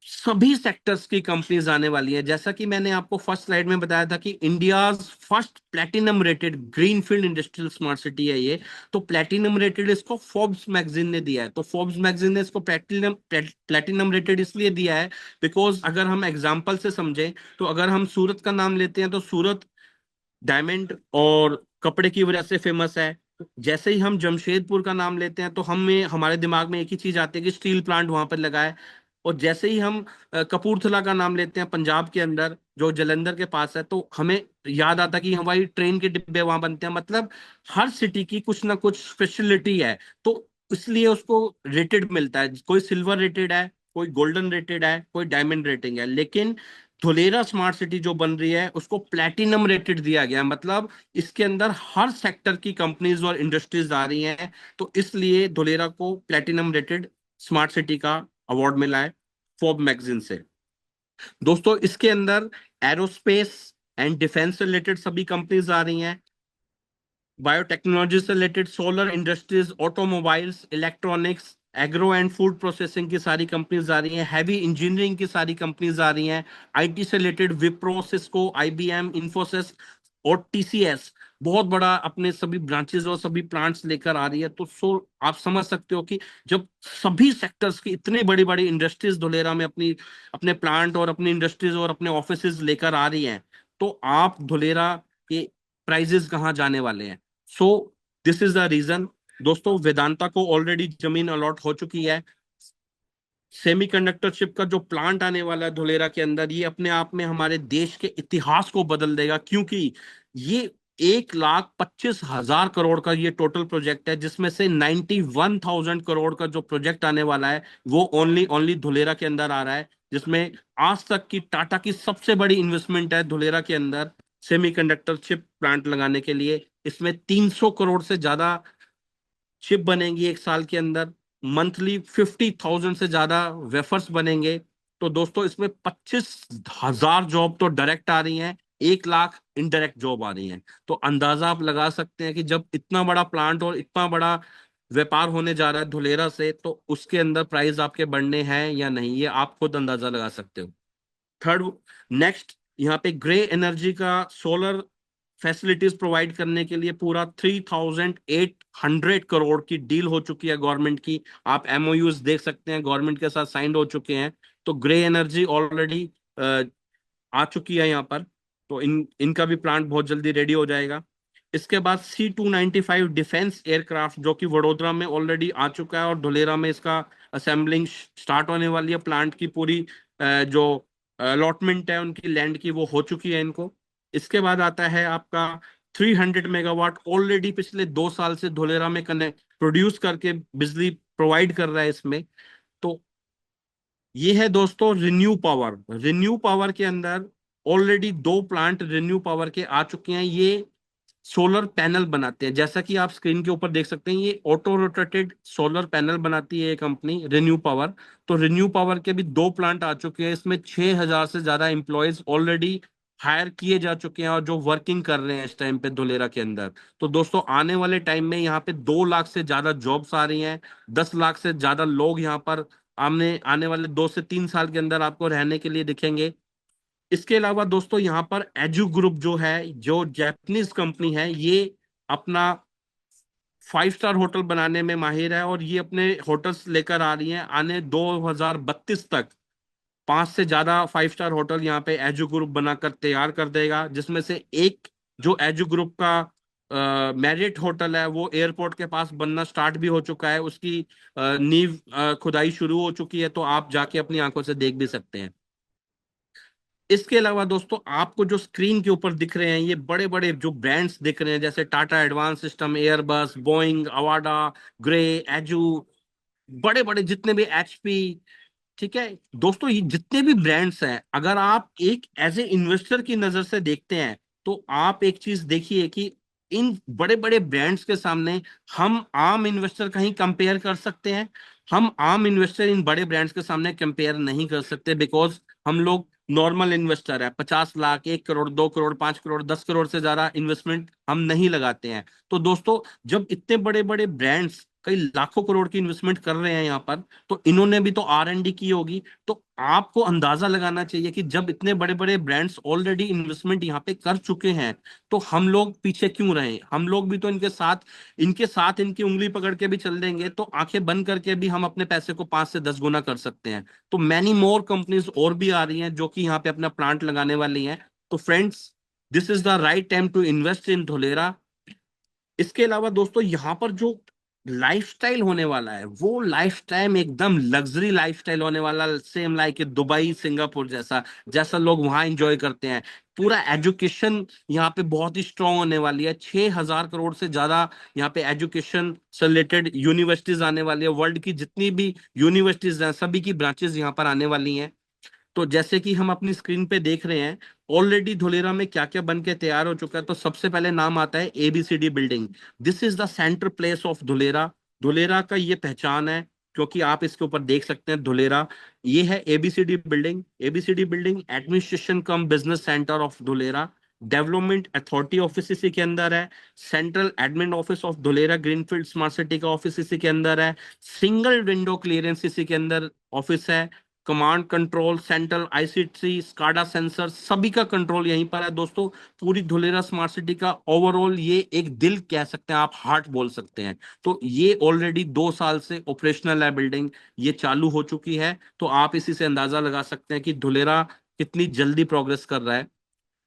सभी सेक्टर्स की कंपनीज आने वाली है। जैसा कि मैंने आपको फर्स्ट स्लाइड में बताया था कि India's first platinum rated greenfield industrial smart city है ये। तो प्लेटिनम रेटेड इसको फोर्ब्स मैगजीन ने दिया है। तो फोर्ब्स मैगजीन ने इसको प्लेटिनम प्लेटिनम रेटेड इसलिए दिया है बिकॉज अगर हम एग्जांपल से समझें, तो अगर हम सूरत का नाम लेते हैं, तो सूरत डायमंड और कपड़े की वजह से फेमस है। जैसे ही हम जमशेदपुर का नाम लेते हैं, तो हमें हमारे दिमाग में एक ही चीज आती है कि स्टील प्लांट वहां पर लगा है। और जैसे ही हम कपूरथला का नाम लेते हैं, पंजाब के अंदर जो जलंधर के पास है, तो हमें याद आता कि हमारी ट्रेन के डिब्बे वहां बनते हैं। मतलब हर सिटी की कुछ ना कुछ स्पेशलिटी है, तो इसलिए उसको रेटेड मिलता है। कोई सिल्वर रेटेड है, कोई गोल्डन रेटेड है, कोई डायमंड रेटिंग है। लेकिन धुलेरा स्मार्ट सिटी जो बन रही है उसको प्लैटिनम रेटेड दिया गया है। मतलब इसके अंदर हर सेक्टर की कंपनीज और इंडस्ट्रीज आ रही हैं, तो इसलिए धुलेरा को प्लैटिनम रेटेड स्मार्ट सिटी का अवार्ड मिला है फोर्ब मैगजीन से। दोस्तों, इसके अंदर एरोस्पेस एंड डिफेंस से रिलेटेड सभी कंपनीज आ रही हैं, बायोटेक्नोलॉजी से related, solar industries, automobiles, electronics, agro and food processing की सारी कंपनीज आ रही हैं, हैवी इंजीनियरिंग की सारी कंपनीज आ रही हैं, आईटी से related Wipro, Cisco, IBM, Infosys और टीसीएस बहुत बड़ा अपने सभी ब्रांचेस और सभी प्लांट्स लेकर आ रही है। तो आप समझ सकते हो कि जब सभी सेक्टर्स की इतनी बड़ी बड़ी इंडस्ट्रीज धुलेरा में अपनी अपने प्लांट और अपनी इंडस्ट्रीज और अपने ऑफिसेज लेकर आ रही हैं, तो आप धुलेरा के प्राइजेस कहाँ जाने वाले हैं। So this is the reason. दोस्तों, वेदांता को ऑलरेडी जमीन अलॉट हो चुकी है। सेमीकंडक्टर चिप का जो प्लांट आने वाला है धुलेरा के अंदर, ये अपने आप में हमारे देश के इतिहास को बदल देगा, क्योंकि ये 1,25,000 करोड़ का ये टोटल प्रोजेक्ट है, जिसमें से 91,000 करोड़ का जो प्रोजेक्ट आने वाला है वो ओनली ओनली धुलेरा के अंदर आ रहा है, जिसमें आज तक की टाटा की सबसे बड़ी इन्वेस्टमेंट है धुलेरा के अंदर सेमीकंडक्टर चिप प्लांट लगाने के लिए। इसमें 300 करोड़ से ज्यादा चिप बनेंगी एक साल के अंदर, मंथली 50,000 से ज्यादा वेफर्स बनेंगे। तो दोस्तों, इसमें 25,000 जॉब तो डायरेक्ट आ रही हैं, 1 लाख इनडायरेक्ट जॉब आ रही हैं। तो अंदाजा आप लगा सकते हैं कि जब इतना बड़ा प्लांट और इतना बड़ा व्यापार होने जा रहा है धुलेरा से, तो उसके अंदर प्राइस आपके बढ़ने हैं या नहीं, ये आप खुद अंदाजा लगा सकते हो। थर्ड, नेक्स्ट, यहाँ पे ग्रे एनर्जी का सोलर फैसिलिटीज प्रोवाइड करने के लिए पूरा 3,800 करोड़ की डील हो चुकी है गवर्नमेंट की। आप एमओयूज देख सकते हैं, गवर्नमेंट के साथ साइंड हो चुके हैं। तो ग्रे एनर्जी ऑलरेडी आ चुकी है यहाँ पर। तो इनका भी प्लांट बहुत जल्दी रेडी हो जाएगा। इसके बाद C-295 डिफेंस एयरक्राफ्ट, जो कि वडोदरा में ऑलरेडी आ चुका है और धुलेरा में इसका असेंबलिंग स्टार्ट होने वाली है। प्लांट की पूरी जो अलॉटमेंट है उनकी लैंड की, वो हो चुकी है इनको। इसके बाद आता है आपका 300 मेगावाट, ऑलरेडी पिछले 2 साल से धुलेरा में कनेक्ट प्रोड्यूस करके बिजली प्रोवाइड कर रहा है इसमें। तो ये है दोस्तों रिन्यू पावर। रिन्यू पावर के अंदर ऑलरेडी 2 प्लांट रिन्यू पावर के आ चुके हैं। ये सोलर पैनल बनाते हैं, जैसा कि आप स्क्रीन के ऊपर देख सकते हैं, ये ऑटो रोटेटेड सोलर पैनल बनाती है ये कंपनी रिन्यू पावर। तो रिन्यू पावर के भी 2 प्लांट आ चुके हैं, इसमें 6,000 से ज्यादा एम्प्लॉयज ऑलरेडी हायर किए जा चुके हैं और जो वर्किंग कर रहे हैं इस टाइम पे धुलेरा के अंदर। तो दोस्तों आने वाले टाइम में यहाँ पे 2 लाख से ज्यादा जॉब्स आ रही हैं, 10 लाख से ज्यादा लोग यहाँ पर आने आने वाले 2 से 3 साल के अंदर आपको रहने के लिए दिखेंगे। इसके अलावा दोस्तों यहाँ पर एजू ग्रुप जो है, जो जापानीज कंपनी है, ये अपना 5 स्टार होटल बनाने में माहिर है, और ये अपने होटल्स लेकर आ रही हैं आने 2032 तक। 5 से ज्यादा 5 स्टार होटल यहाँ पे एजू ग्रुप बनाकर तैयार कर देगा, जिसमें से एक जो एजू ग्रुप का मैरिट होटल है वो एयरपोर्ट के पास बनना स्टार्ट भी हो चुका है, उसकी नींव खुदाई शुरू हो चुकी है, तो आप जाके अपनी आंखों से देख भी सकते हैं। इसके अलावा दोस्तों आपको जो स्क्रीन के ऊपर दिख रहे हैं ये बड़े बड़े जो ब्रांड्स दिख रहे हैं, जैसे Tata advance system, Airbus, Boeing, Avaada, ग्रे, एजू, बड़े बड़े जितने भी एचपी, ठीक है दोस्तों, ये जितने भी ब्रांड्स हैं, अगर आप एक एज ए इन्वेस्टर की नजर से देखते हैं, तो आप एक चीज देखिए कि इन बड़े बड़े ब्रांड्स के सामने हम आम इन्वेस्टर कहीं कंपेयर कर सकते हैं? हम आम इन्वेस्टर इन बड़े ब्रांड्स के सामने कंपेयर नहीं कर सकते, बिकॉज हम लोग नॉर्मल इन्वेस्टर है। 50 लाख, 1 करोड़, 2 करोड़, 5 करोड़, 10 करोड़ से ज्यादा इन्वेस्टमेंट हम नहीं लगाते हैं। तो दोस्तों जब इतने बड़े बड़े ब्रांड्स कई लाखों करोड़ की इन्वेस्टमेंट कर रहे हैं यहाँ पर, तो इन्होंने भी तो R&D की होगी। तो आपको अंदाजा लगाना चाहिए कि जब इतने बड़े बड़े ब्रांड्स ऑलरेडी इन्वेस्टमेंट यहाँ पे कर चुके हैं, तो हम लोग पीछे क्यों रहे? हम लोग भी तो इनके साथ इनकी उंगली पकड़ के भी चल देंगे, तो आंखें बंद करके भी हम अपने पैसे को 5 से 10 गुना कर सकते हैं। तो मैनी मोर कंपनीज और भी आ रही हैं जो कि यहाँ पे अपना प्लांट लगाने वाली हैं। तो friends, this is the right time to invest in Dholera. इसके अलावा दोस्तों यहाँ पर जो लाइफस्टाइल होने वाला है, वो लाइफस्टाइल एकदम लग्जरी लाइफस्टाइल होने वाला, सेम लाइक दुबई, सिंगापुर जैसा, जैसा लोग वहां एंजॉय करते हैं। पूरा एजुकेशन यहाँ पे बहुत ही स्ट्रांग होने वाली है। 6,000 करोड़ से ज्यादा यहाँ पे एजुकेशन से रिलेटेड यूनिवर्सिटीज आने वाली है। वर्ल्ड की जितनी भी यूनिवर्सिटीज हैं सभी की ब्रांचेस यहाँ पर आने वाली हैं। तो जैसे कि हम अपनी स्क्रीन पे देख रहे हैं ऑलरेडी धुलेरा में क्या क्या बन के तैयार हो चुका है, तो सबसे पहले नाम आता है ABCD building. This is the centre place of Dholera. Dholera का ये पहचान है, क्योंकि आप इसके ऊपर देख सकते हैं धुलेरा, ये है ABCD building. ABCD building administration come business centre of Dholera. Development authority office इसी के अंदर है। Central admin office of Dholera greenfield smart city का ऑफिस इसी के अंदर है। सिंगल विंडो क्लियरेंस इसी के अंदर ऑफिस है। Command control central, ICT, SCADA sensor, सभी का कंट्रोल यहीं पर है दोस्तों। पूरी धुलेरा स्मार्ट सिटी का ओवरऑल ये एक दिल कह सकते हैं, आप हार्ट बोल सकते हैं। तो ये ऑलरेडी 2 साल से ऑपरेशनल है बिल्डिंग, ये चालू हो चुकी है। तो आप इसी से अंदाजा लगा सकते हैं कि धुलेरा कितनी जल्दी प्रोग्रेस कर रहा है।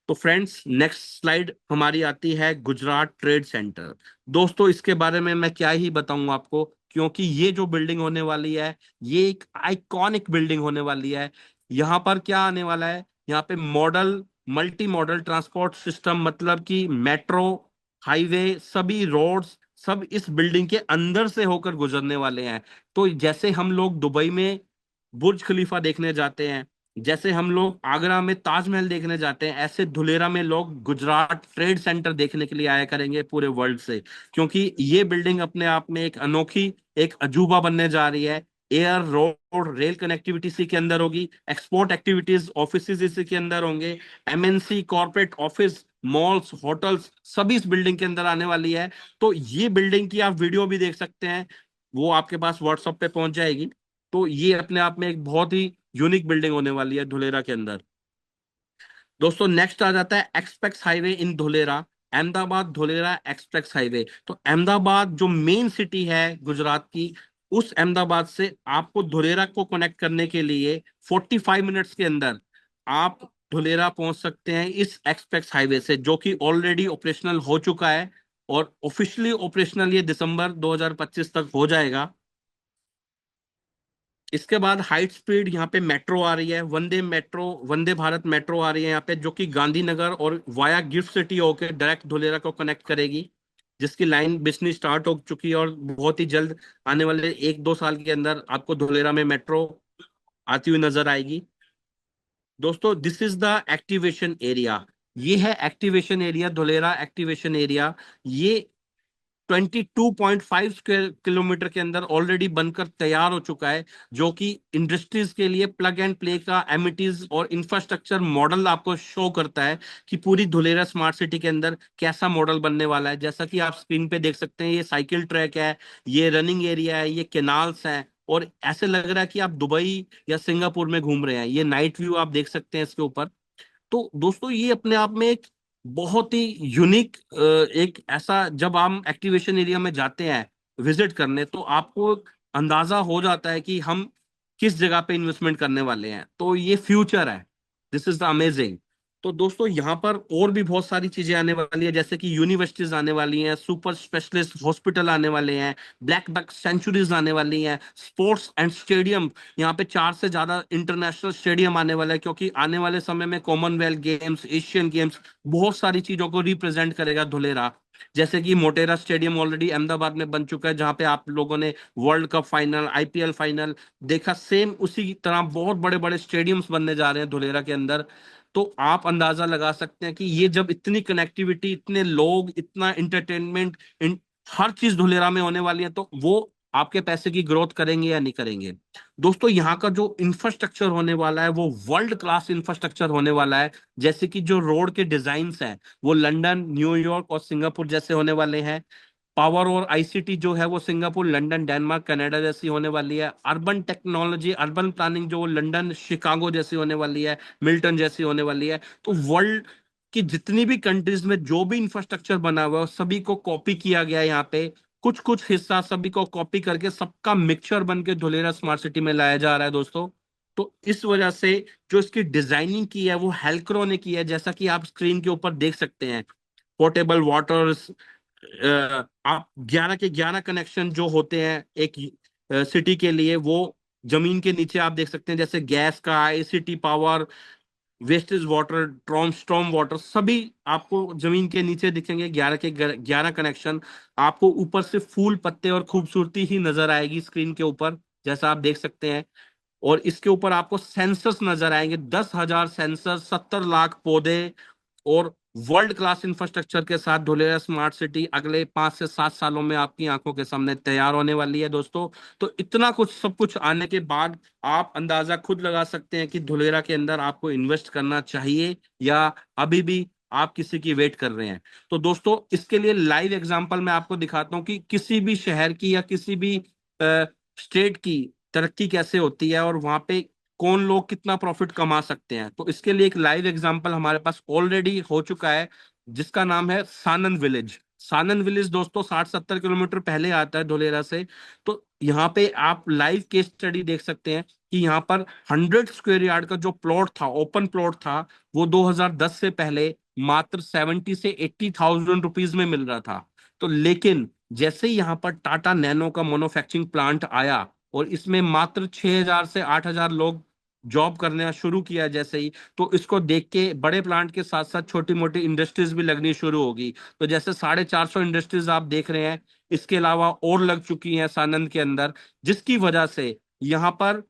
तो फ्रेंड्स नेक्स्ट स्लाइड हमारी आती है गुजरात ट्रेड सेंटर। दोस्तों इसके बारे में मैं क्या ही बताऊं आपको, क्योंकि ये जो बिल्डिंग होने वाली है ये एक आइकॉनिक बिल्डिंग होने वाली है। यहाँ पर क्या आने वाला है, यहाँ पे model multi modal transport system, मतलब कि मेट्रो, हाईवे, सभी रोड्स सब इस बिल्डिंग के अंदर से होकर गुजरने वाले हैं। तो जैसे हम लोग दुबई में बुर्ज खलीफा देखने जाते हैं, जैसे हम लोग आगरा में ताजमहल देखने जाते हैं, ऐसे धुलेरा में लोग गुजरात ट्रेड सेंटर देखने के लिए आया करेंगे पूरे वर्ल्ड से। क्योंकि ये बिल्डिंग अपने आप में एक अनोखी, एक अजूबा बनने जा रही है। एयर, रोड, रेल कनेक्टिविटी इसी के अंदर होगी। एक्सपोर्ट एक्टिविटीज, ऑफिस इसी के अंदर होंगे। MNC corporate office, malls, hotels, सभी इस बिल्डिंग के अंदर आने वाली है। तो ये बिल्डिंग की आप वीडियो भी देख सकते हैं, वो आपके पास व्हाट्सएप पे पहुंच जाएगी। तो ये अपने आप में एक बहुत ही यूनिक बिल्डिंग होने वाली है धुलेरा के अंदर। दोस्तों नेक्स्ट आ जाता है express highway in Dholera. Ahmedabad Dholera express highway. तो अहमदाबाद जो मेन सिटी है गुजरात की, उस अहमदाबाद से आपको धुलेरा को कनेक्ट करने के लिए 45 मिनट्स के अंदर आप धुलेरा पहुंच सकते हैं इस एक्सप्रेस हाईवे से, जो कि ऑलरेडी ऑपरेशनल हो चुका है। और ऑफिशियली ऑपरेशनल ये दिसंबर 2025 तक हो जाएगा। इसके बाद हाइट स्पीड यहाँ पे मेट्रो आ रही है, वंदे भारत मेट्रो आ रही है यहाँ पे, जो कि गांधीनगर और वाया गिफ्ट सिटी होकर डायरेक्ट धुलेरा को कनेक्ट करेगी, जिसकी लाइन बिजली स्टार्ट हो चुकी है, और बहुत ही जल्द आने वाले 1-2 साल के अंदर आपको धुलेरा में मेट्रो आती हुई नजर आएगी। दोस्तों this is the activation area. ये है activation area, Dholera activation area. ये 22.5 स्क्वायर किलोमीटर के अंदर ऑलरेडी बनकर तैयार हो चुका है, जो कि इंडस्ट्रीज के लिए प्लग एंड प्ले का एमिटीज और इंफ्रास्ट्रक्चर मॉडल आपको शो करता है कि पूरी धुलेरा स्मार्ट सिटी के अंदर कैसा मॉडल बनने वाला है। जैसा कि आप स्क्रीन पे देख सकते हैं, ये साइकिल ट्रैक है, ये रनिंग एरिया है, ये केनाल्स हैं, और ऐसे लग रहा है कि आप दुबई या सिंगापुर में घूम रहे हैं। ये नाइट व्यू आप देख सकते हैं इसके ऊपर। तो दोस्तों ये अपने आप में एक बहुत ही यूनिक, एक ऐसा, जब हम एक्टिवेशन एरिया में जाते हैं विजिट करने, तो आपको एक अंदाजा हो जाता है कि हम किस जगह पे इन्वेस्टमेंट करने वाले हैं। तो ये फ्यूचर है, दिस इज द अमेजिंग। तो दोस्तों यहाँ पर और भी बहुत सारी चीजें आने वाली है, जैसे कि यूनिवर्सिटीज आने वाली हैं, सुपर स्पेशलिस्ट हॉस्पिटल आने वाले हैं, ब्लैक बक सेंचुरीज आने वाली हैं, स्पोर्ट्स एंड स्टेडियम, यहाँ पे 4 से ज्यादा इंटरनेशनल स्टेडियम आने वाला है, क्योंकि आने वाले समय में कॉमनवेल्थ गेम्स, एशियन गेम्स, बहुत सारी चीजों को रिप्रेजेंट करेगा धुलेरा। जैसे कि मोटेरा स्टेडियम ऑलरेडी अहमदाबाद में बन चुका है, जहां पे आप लोगों ने world cup final, IPL final देखा। सेम उसी की तरह बहुत बड़े बड़े स्टेडियम्स बनने जा रहे हैं धुलेरा के अंदर। तो आप अंदाजा लगा सकते हैं कि ये जब इतनी कनेक्टिविटी, इतने लोग, इतना इंटरटेनमेंट, हर चीज धुलेरा में होने वाली है, तो वो आपके पैसे की ग्रोथ करेंगे या नहीं करेंगे। दोस्तों यहाँ का जो इंफ्रास्ट्रक्चर होने वाला है वो वर्ल्ड क्लास इंफ्रास्ट्रक्चर होने वाला है। जैसे कि जो रोड के डिजाइन्स हैं वो लंदन, न्यूयॉर्क और सिंगापुर जैसे होने वाले हैं। पावर और आईसीटी जो है वो सिंगापुर, लंदन, डेनमार्क, कनाडा जैसी होने वाली है। अर्बन टेक्नोलॉजी, अर्बन प्लानिंग जो लंदन, शिकागो जैसी होने वाली है, मिल्टन जैसी होने वाली है। तो वर्ल्ड की जितनी भी कंट्रीज में जो भी इंफ्रास्ट्रक्चर बना हुआ है सभी को कॉपी किया गया है यहाँ पे। कुछ कुछ हिस्सा सभी को कॉपी करके सबका मिक्सचर बन के धुलेरा स्मार्ट सिटी में लाया जा रहा है दोस्तों। तो इस वजह से जो इसकी डिजाइनिंग की है वो हेल्क्रो ने की है, जैसा कि आप स्क्रीन के ऊपर देख सकते हैं। पोर्टेबल वाटर, आप 11 के 11 कनेक्शन जो होते हैं एक सिटी के लिए, वो जमीन के नीचे आप देख सकते हैं, जैसे गैस का, आईसीटी पावर, वेस्टेज वाटर, ट्रॉम स्टॉर्म वाटर, सभी आपको जमीन के नीचे दिखेंगे। 11 के 11 कनेक्शन। आपको ऊपर से फूल, पत्ते और खूबसूरती ही नजर आएगी स्क्रीन के ऊपर, जैसा आप देख सकते हैं। और इसके ऊपर आपको सेंसर्स नजर आएंगे, 10,000 सेंसर, 70 लाख पौधे, और वर्ल्ड क्लास इंफ्रास्ट्रक्चर के साथ धुलेरा स्मार्ट सिटी अगले 5 से 7 सालों में आपकी आंखों के सामने तैयार होने वाली है दोस्तों। तो इतना कुछ, सब कुछ आने के बाद आप अंदाजा खुद लगा सकते हैं कि धुलेरा के अंदर आपको इन्वेस्ट करना चाहिए या अभी भी आप किसी की वेट कर रहे हैं। तो दोस्तों इसके लिए लाइव एग्जांपल मैं आपको दिखाता हूं कि किसी भी शहर की या किसी भी स्टेट की तरक्की कैसे होती है और वहां पे कौन लोग कितना प्रॉफिट कमा सकते हैं। तो इसके लिए एक लाइव एग्जांपल हमारे पास ऑलरेडी हो चुका है, जिसका नाम है सानंद विलेज। सानंद विलेज दोस्तों 60-70 किलोमीटर पहले आता है धुलेरा से। तो यहाँ पे आप लाइव केस स्टडी देख सकते हैं कि यहाँ पर 100 स्क्वायर यार्ड का जो प्लॉट था, ओपन प्लॉट था, वो 2010 से पहले मात्र 70 से 80 थाउजेंड रुपीज में मिल रहा था। तो लेकिन जैसे ही यहाँ पर टाटा नैनो का मैन्युफैक्चरिंग प्लांट आया और इसमें मात्र 6,000 से 8,000 लोग जॉब करना शुरू किया जैसे ही, तो इसको देख के बड़े प्लांट के साथ साथ छोटी मोटी इंडस्ट्रीज भी लगनी शुरू होगी। तो जैसे 450 इंडस्ट्रीज आप देख रहे हैं, इसके अलावा और लग चुकी हैं सानंद के अंदर, जिसकी वजह से यहाँ पर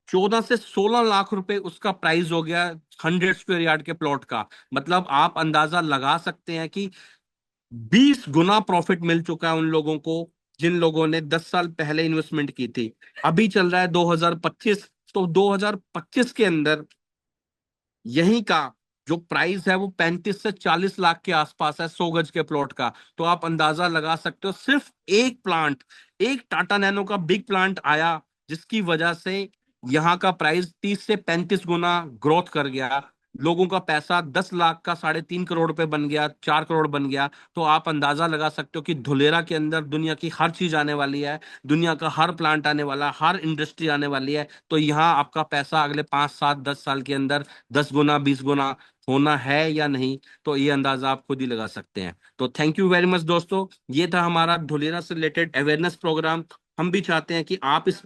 14 से 16 लाख रुपए उसका प्राइस हो गया 100 स्क्वायर यार्ड के प्लॉट का। मतलब आप अंदाजा लगा सकते हैं कि 20 गुना प्रॉफिट मिल चुका है उन लोगों को जिन लोगों ने 10 साल पहले इन्वेस्टमेंट की थी। अभी चल रहा है 2025, तो 2025 के अंदर यहीं का जो प्राइस है वो 35 से 40 लाख के आसपास है 100 गज के प्लॉट का। तो आप अंदाजा लगा सकते हो, सिर्फ एक प्लांट, एक टाटा नैनो का बिग प्लांट आया जिसकी वजह से यहाँ का प्राइस 30 से 35 गुना ग्रोथ कर गया। लोगों का पैसा 10 लाख का 3.5 करोड़ रुपए बन गया, 4 करोड़ बन गया। तो आप अंदाजा लगा सकते हो कि धुलेरा के अंदर दुनिया की हर चीज आने वाली है, दुनिया का हर प्लांट आने वाला है, हर इंडस्ट्री आने वाली है। तो यहाँ आपका पैसा अगले 5, 7, 10 साल के अंदर 10 गुना, 20 गुना होना है या नहीं, तो ये अंदाजा आप खुद ही लगा सकते हैं। तो थैंक यू वेरी मच दोस्तों, ये था हमारा धुलेरा से रिलेटेड अवेयरनेस प्रोग्राम। हम भी चाहते हैं कि आप इस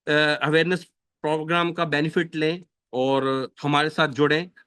अवेयरनेस प्रोग्राम का बेनिफिट लें और हमारे साथ जुड़ें।